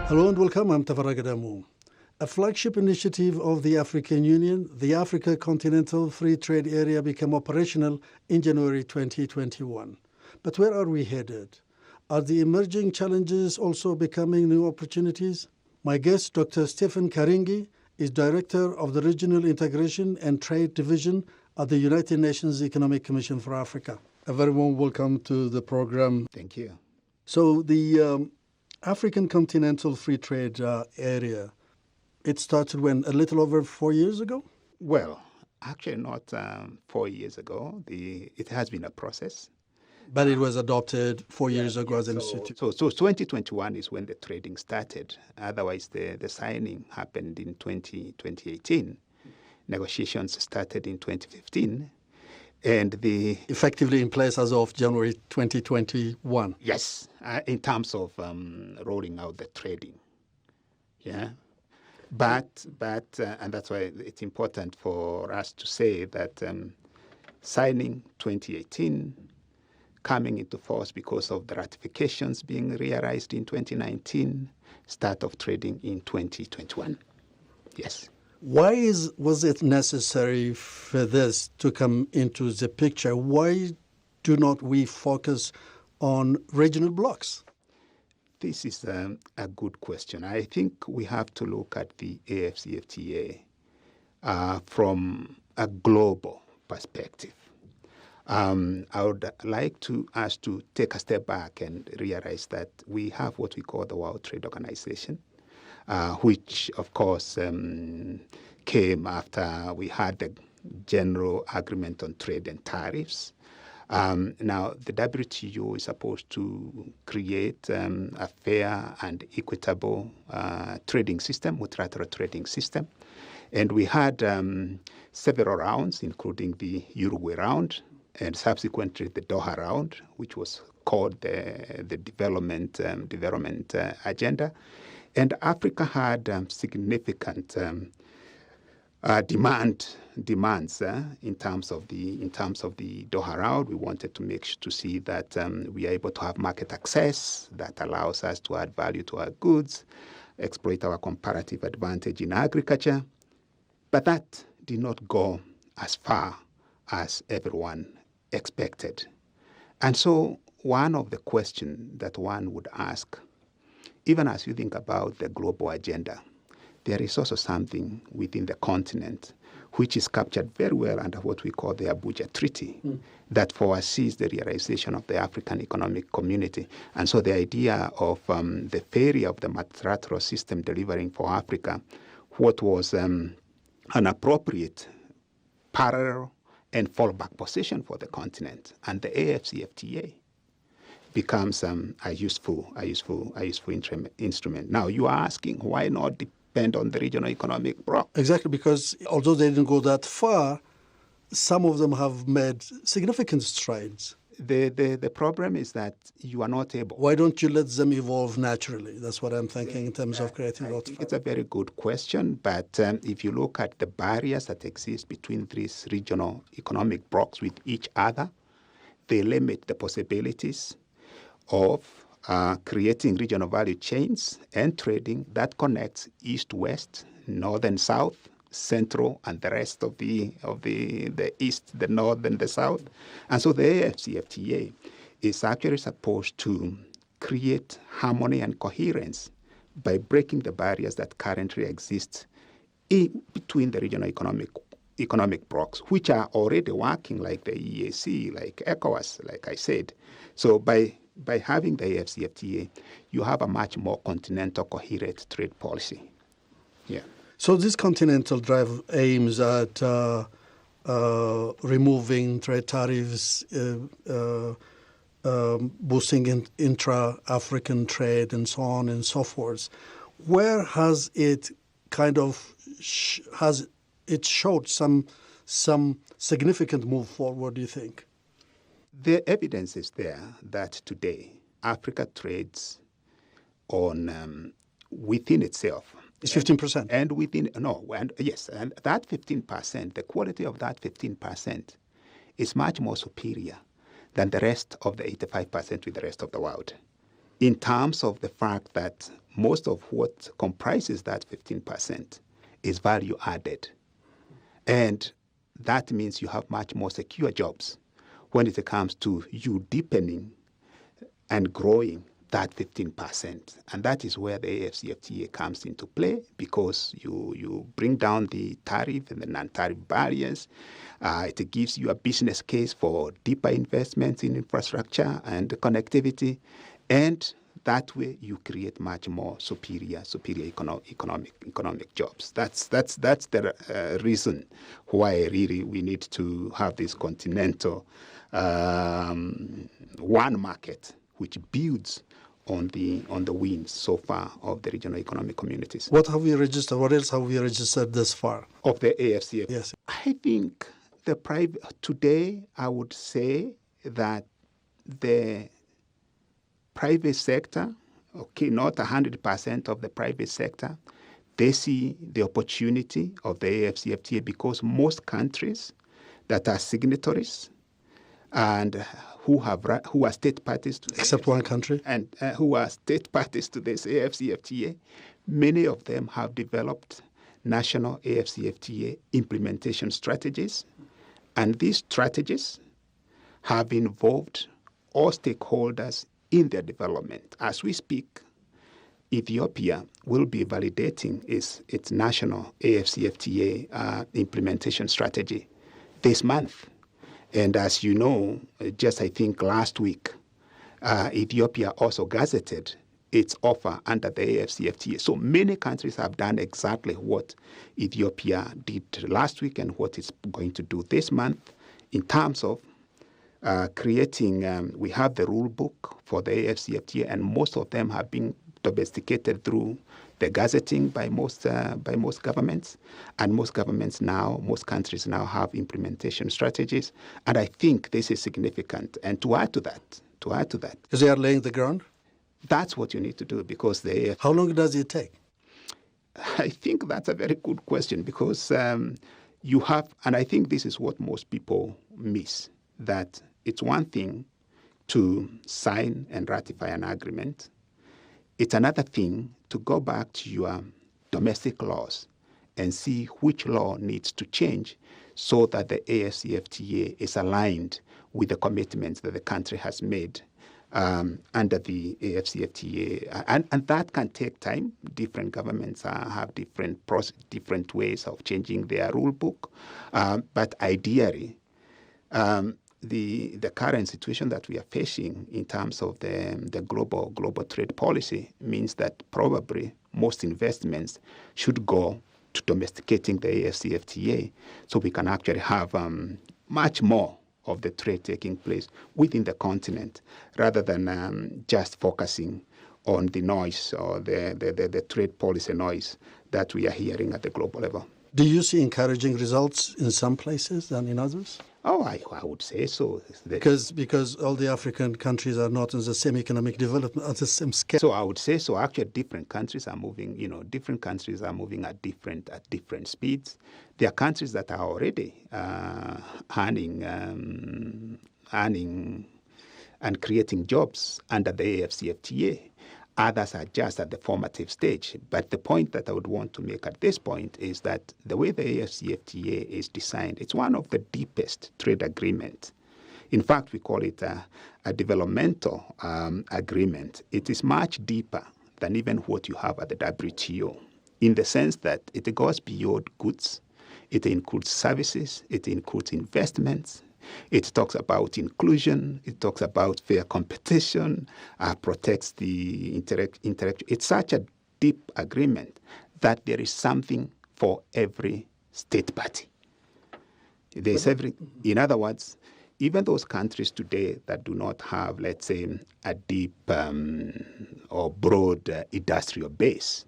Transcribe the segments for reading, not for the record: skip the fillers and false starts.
Hello and welcome, I'm Tafarra Gadamu. A flagship initiative of the African Union, the Africa Continental Free Trade Area became operational in January 2021. But where are we headed? Are the emerging challenges also becoming new opportunities? My guest, Dr. Stephen Karingi, is Director of the Regional Integration and Trade Division at the United Nations Economic Commission for Africa. A very warm welcome to the program. Thank you. So the African Continental Free Trade Area, it started when? A little over 4 years ago? Well, actually not 4 years ago. It has been a process. But it was adopted 4 years ago as an institute. So 2021 is when the trading started. Otherwise, the signing happened in 2018. Negotiations started in 2015. And effectively in place as of January 2021. Yes, in terms of rolling out the trading. Yeah. But and that's why it's important for us to say that signing 2018, coming into force because of the ratifications being realized in 2019, start of trading in 2021. Yes. Why was it necessary for this to come into the picture? Why do not we focus on regional blocks? This is a good question. I think we have to look at the AFCFTA from a global perspective. I would like us to take a step back and realize that we have what we call the World Trade Organization, which, of course, came after we had the General Agreement on Trade and Tariffs. Now, the WTO is supposed to create a fair and equitable trading system, multilateral trading system. And we had several rounds, including the Uruguay round and subsequently the Doha round, which was called the development agenda. And Africa had significant demands in terms of the Doha round. We wanted to see that we are able to have market access that allows us to add value to our goods, exploit our comparative advantage in agriculture. But that did not go as far as everyone expected. And so one of the questions that one would ask, even as you think about the global agenda, there is also something within the continent which is captured very well under what we call the Abuja Treaty that foresees the realization of the African Economic Community. And so the idea of the failure of the multilateral system delivering for Africa what was an appropriate parallel and fallback position for the continent. And the AFCFTA becomes a useful instrument. Now, you are asking, why not depend on the regional economic bloc? Exactly, because although they didn't go that far, some of them have made significant strides. The problem is that you are not able. Why don't you let them evolve naturally? That's what I'm thinking in terms of creating growth. It's a very good question, but if you look at the barriers that exist between these regional economic blocs with each other, they limit the possibilities of creating regional value chains and trading that connects east-west, north-south, central, and the rest of the east, the north, and the south. And so the AFCFTA is actually supposed to create harmony and coherence by breaking the barriers that currently exist between the regional economic blocs, which are already working, like the EAC, like ECOWAS, like I said. So by having the AFCFTA, you have a much more continental, coherent trade policy. Yeah. So this continental drive aims at removing trade tariffs, boosting intra-African trade, and so on and so forth. Where has it showed some significant move forward, do you think? The evidence is there that today Africa trades on within itself. It's 15%. And that 15%, the quality of that 15% is much more superior than the rest of the 85% with the rest of the world. In terms of the fact that most of what comprises that 15% is value added. And that means you have much more secure jobs when it comes to you deepening and growing that 15%. And that is where the AFCFTA comes into play, because you bring down the tariff and the non-tariff barriers. It gives you a business case for deeper investments in infrastructure and connectivity. And that way you create much more superior economic jobs. That's the reason why really we need to have this continental one market, which builds on the wins so far of the regional economic communities. What have we registered? What else have we registered this far? Of the AFCFTA? Yes. I think today I would say that the private sector, okay, not 100% of the private sector, they see the opportunity of the AFCFTA, because most countries that are signatories and who are state parties to except one country, and who are state parties to this AFCFTA, many of them have developed national AFCFTA implementation strategies, and these strategies have involved all stakeholders in their development. As we speak, Ethiopia will be validating its national AFCFTA implementation strategy this month. And as you know, just I think last week, Ethiopia also gazetted its offer under the AFCFTA. So many countries have done exactly what Ethiopia did last week and what it's going to do this month in terms of creating, we have the rule book for the AFCFTA, and most of them have been domesticated through the gazetting by most governments, and most countries now have implementation strategies, and I think this is significant. And to add to that, because they are laying the ground. That's what you need to do, because How long does it take? I think that's a very good question, because you have, and I think this is what most people miss, that it's one thing to sign and ratify an agreement. It's another thing to go back to your domestic laws and see which law needs to change so that the AFCFTA is aligned with the commitments that the country has made under the AFCFTA. And that can take time. Different governments have different ways of changing their rule book. But ideally, the current situation that we are facing in terms of the global trade policy means that probably most investments should go to domesticating the AFCFTA, so we can actually have much more of the trade taking place within the continent, rather than just focusing on the noise or the trade policy noise that we are hearing at the global level. Do you see encouraging results in some places than in others? Oh, I would say so. Because all the African countries are not in the same economic development at the same scale. So I would say so. Actually, different countries are moving. Different countries are moving at different speeds. There are countries that are already earning and creating jobs under the AFCFTA. Others are just at the formative stage. But the point that I would want to make at this point is that the way the AFCFTA is designed, it's one of the deepest trade agreements. In fact, we call it a developmental agreement. It is much deeper than even what you have at the WTO, in the sense that it goes beyond goods. It includes services. It includes investments. It talks about inclusion. It talks about fair competition, protects the intellectual. It's such a deep agreement that there is something for every state party. There's in other words, even those countries today that do not have, let's say, a deep or broad industrial base,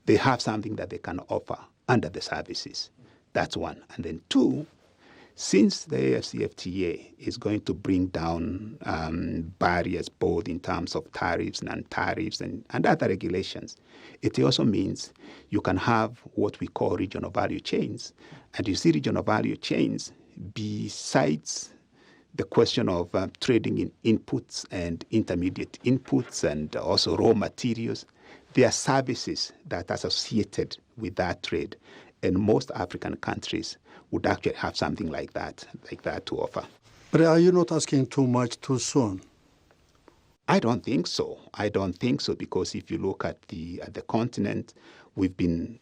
they have something that they can offer under the services. That's one. And then two, since the AFCFTA is going to bring down barriers both in terms of tariffs, non-tariffs, and other regulations, it also means you can have what we call regional value chains. And you see regional value chains, besides the question of trading in inputs and intermediate inputs and also raw materials, there are services that are associated with that trade, and most African countries would actually have something like that to offer. But are you not asking too much too soon? I don't think so. I don't think so, because if you look at the continent, we've been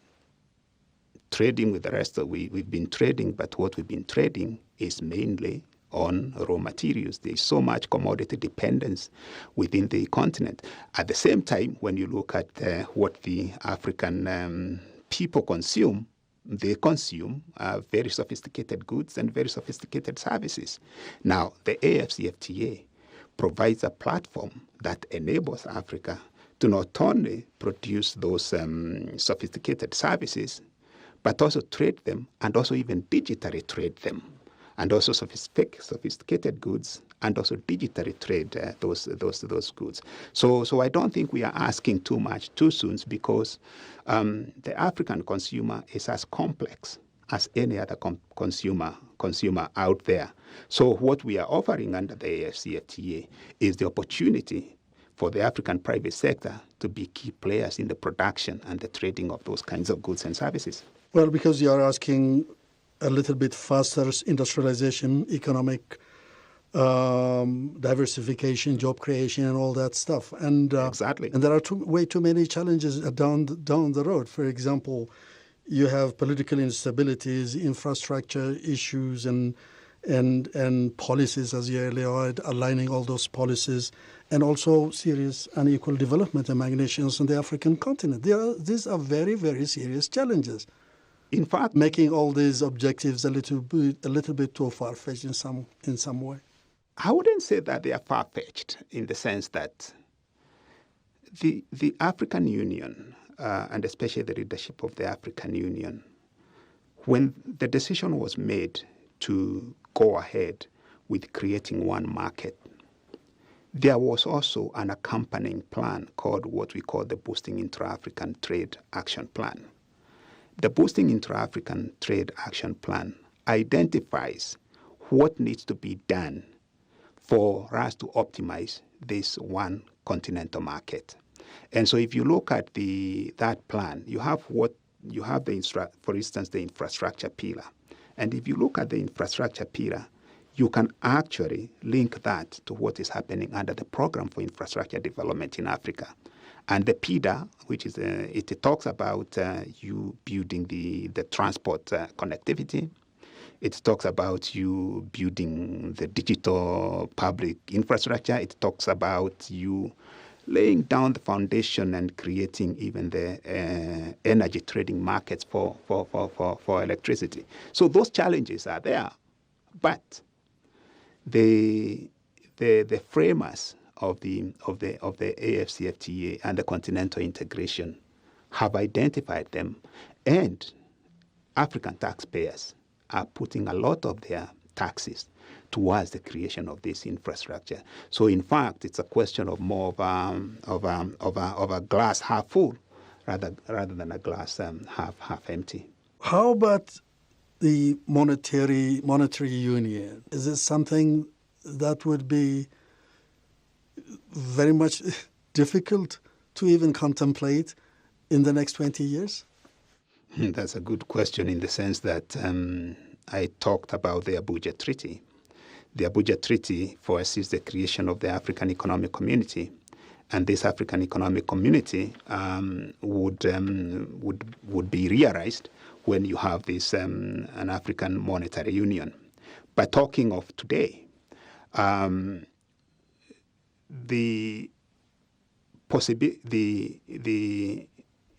trading with the rest of we've been trading, but what we've been trading is mainly on raw materials. There's so much commodity dependence within the continent. At the same time, when you look at what the African people consume, they consume very sophisticated goods and very sophisticated services. Now, the AFCFTA provides a platform that enables Africa to not only produce those sophisticated services, but also trade them, and also even digitally trade them, and also sophisticated goods, and also digitally trade those goods. So I don't think we are asking too much too soon, because the African consumer is as complex as any other consumer out there. So what we are offering under the AFCFTA is the opportunity for the African private sector to be key players in the production and the trading of those kinds of goods and services. Well, because you are asking a little bit faster industrialization, economic diversification, job creation, and all that stuff. And exactly. And there are way too many challenges down the road. For example, you have political instabilities, infrastructure issues, and policies, as you earlier said, aligning all those policies, and also serious unequal development among nations on the African continent. These are very, very serious challenges. In fact, making all these objectives a little bit too far-fetched in some way. I wouldn't say that they are far-fetched, in the sense that the African Union, and especially the leadership of the African Union, when the decision was made to go ahead with creating one market, there was also an accompanying plan called what we call the Boosting Intra-African Trade Action Plan. The Boosting Intra-African Trade Action Plan identifies what needs to be done for us to optimize this one continental market. And so if you look at that plan, you have for instance, the infrastructure pillar. And if you look at the infrastructure pillar, you can actually link that to what is happening under the Program for Infrastructure Development in Africa. And the PIDA, which is it talks about you building the transport connectivity. It talks about you building the digital public infrastructure. It talks about you laying down the foundation and creating even the energy trading markets for electricity. So those challenges are there, but the framers of the AFCFTA and the continental integration have identified them, and African taxpayers are putting a lot of their taxes towards the creation of this infrastructure. So in fact, it's a question of more of a glass half full rather than a glass half empty. How about the monetary union? Is it something that would be very much difficult to even contemplate in the next 20 years? That's a good question, in the sense that I talked about the Abuja Treaty. The Abuja Treaty foresees the creation of the African Economic Community, and this African Economic Community would be realized when you have this an African Monetary Union. But talking of today,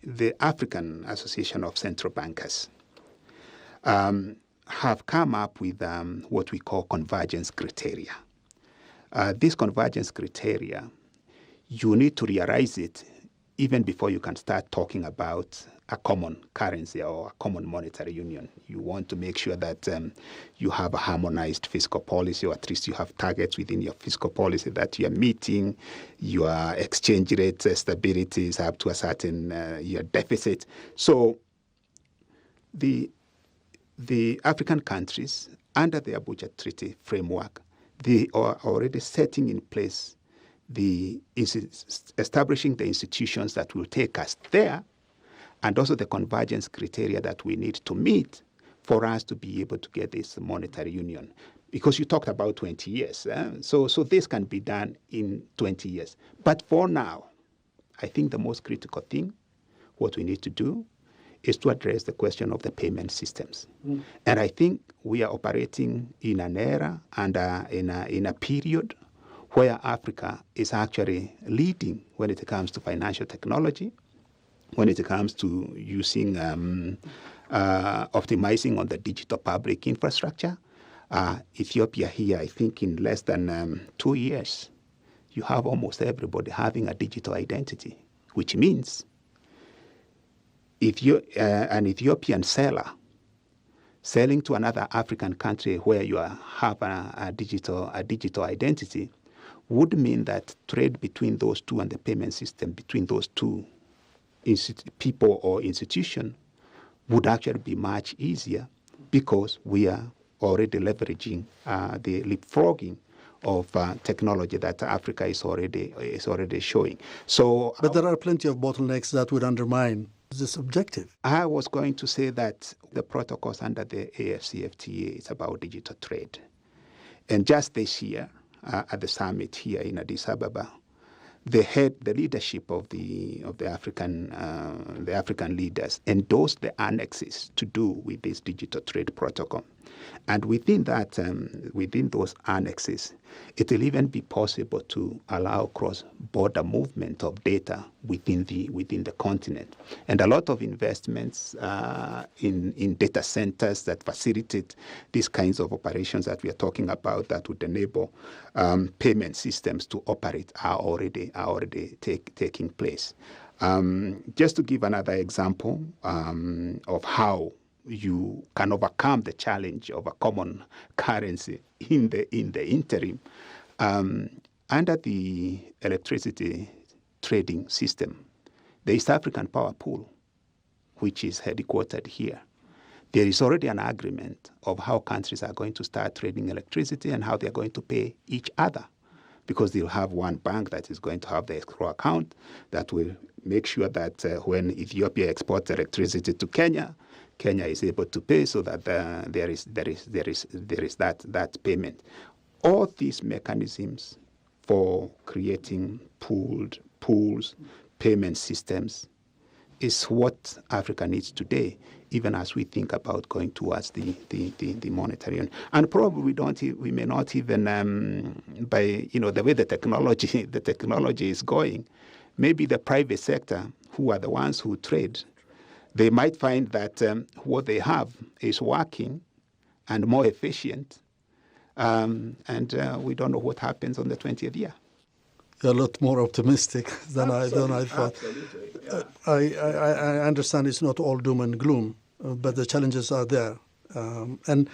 the African Association of Central Bankers have come up with what we call convergence criteria. This convergence criteria, you need to realize it even before you can start talking about a common currency or a common monetary union. You want to make sure that you have a harmonized fiscal policy, or at least you have targets within your fiscal policy that you are meeting. Your exchange rate stability is up to a certain your deficit. So the African countries, under the Abuja Treaty framework, they are already setting in place establishing the institutions that will take us there, and also the convergence criteria that we need to meet for us to be able to get this monetary union. Because you talked about 20 years. So this can be done in 20 years. But for now, I think the most critical thing, what we need to do, is to address the question of the payment systems. And I think we are operating in an era and in a period where Africa is actually leading when it comes to financial technology, when it comes to using, optimizing on the digital public infrastructure. Ethiopia here, I think in less than 2 years, you have almost everybody having a digital identity, which means if you're an Ethiopian seller selling to another African country where you have a digital identity, would mean that trade between those two and the payment system between those two people or institution would actually be much easier, because we are already leveraging the leapfrogging of technology that Africa is already showing. So, but there are plenty of bottlenecks that would undermine this objective. I was going to say that the protocols under the AFCFTA is about digital trade, and just this year at the summit here in Addis Ababa, the leadership of the African leaders endorsed the annexes to do with this digital trade protocol. And within that, within those annexes, it will even be possible to allow cross-border movement of data within the continent. And a lot of investments in data centers that facilitate these kinds of operations that we are talking about, that would enable payment systems to operate, are already taking place. Just to give another example of how you can overcome the challenge of a common currency in the interim, under the electricity trading system, the East African Power Pool, which is headquartered here, there is already an agreement of how countries are going to start trading electricity and how they're going to pay each other, because they'll have one bank that is going to have the escrow account that will make sure that when Ethiopia exports electricity to Kenya is able to pay, so that there is that payment. All these mechanisms for creating pools, payment systems, is what Africa needs today, even as we think about going towards the monetary union. And probably we may not even, by the way the technology is going, maybe the private sector, who are the ones who trade, they might find that what they have is working and more efficient, and we don't know what happens on the 20th year. You're a lot more optimistic than I thought. Absolutely. I understand it's not all doom and gloom, but the challenges are there. And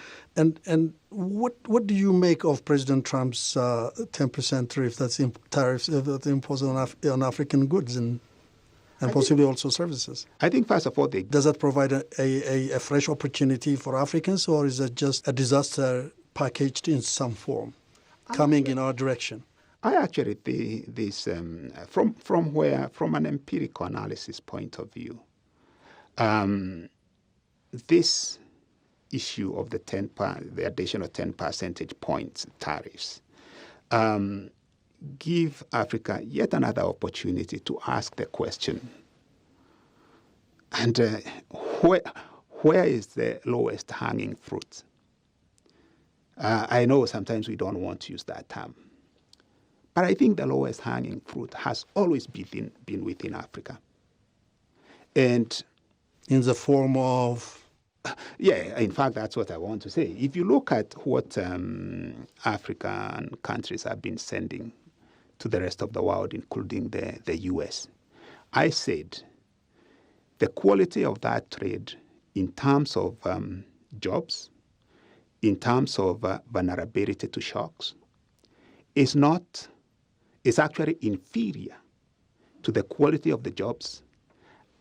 what do you make of President Trump's 10% tariffs imposed on African goods and possibly also services? I think, first of all, does that provide a fresh opportunity for Africans, or is it just a disaster packaged in some form coming in our direction? I actually think this, from an empirical analysis point of view, this issue of the additional 10 percentage points tariffs give Africa yet another opportunity to ask the question, and where is the lowest hanging fruit? I know sometimes we don't want to use that term, but I think the lowest hanging fruit has always been within Africa. And in the form of? Yeah, in fact, that's what I want to say. If you look at what African countries have been sending to the rest of the world, including the US, I said the quality of that trade in terms of jobs, in terms of vulnerability to shocks, is actually inferior to the quality of the jobs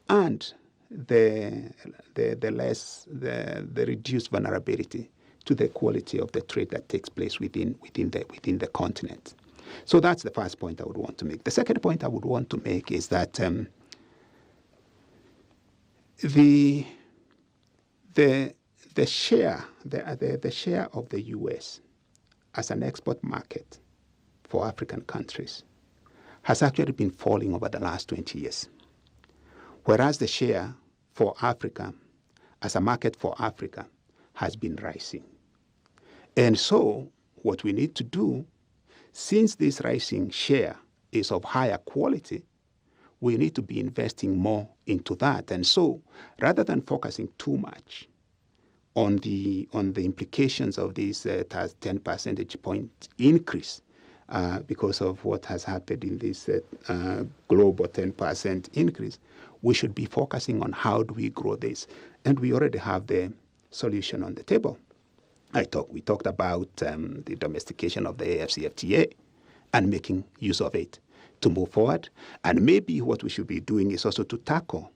and the reduced vulnerability to the quality of the trade that takes place within the continent. So that's the first point I would want to make. The second point I would want to make is that the share of the U.S. as an export market for African countries has actually been falling over the last 20 years, whereas the share for Africa as a market for Africa has been rising. And so what we need to do, since this rising share is of higher quality, we need to be investing more into that. And so rather than focusing too much on the implications of this 10 percentage point increase because of what has happened in this global 10% increase, we should be focusing on how do we grow this. And we already have the solution on the table. We talked about the domestication of the AFCFTA and making use of it to move forward. And maybe what we should be doing is also to tackle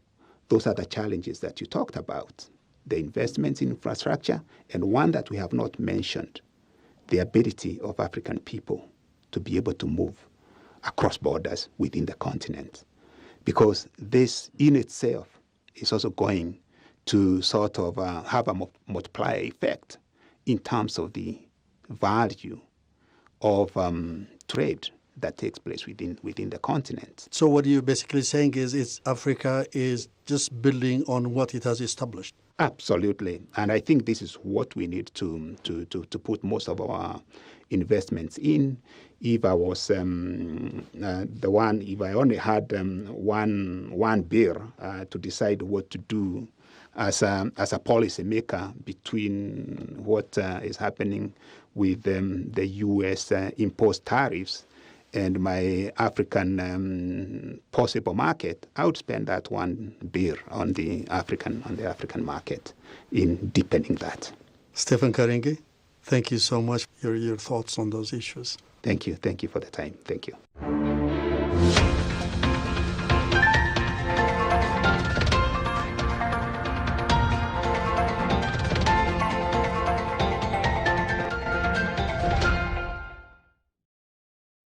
those other challenges that you talked about, the investments in infrastructure, and one that we have not mentioned, the ability of African people to be able to move across borders within the continent. Because this in itself is also going to sort of have a multiplier effect in terms of the value of trade that takes place within the continent. So what you're basically saying is Africa is just building on what it has established. Absolutely. And I think this is what we need to put most of our investments in. If I was if I only had one beer to decide what to do as a policy maker between what is happening with the U.S. Imposed tariffs and my African possible market, I would spend that one beer on the African market in deepening that. Stephen Karingi, thank you so much for your thoughts on those issues. Thank you for the time. Thank you.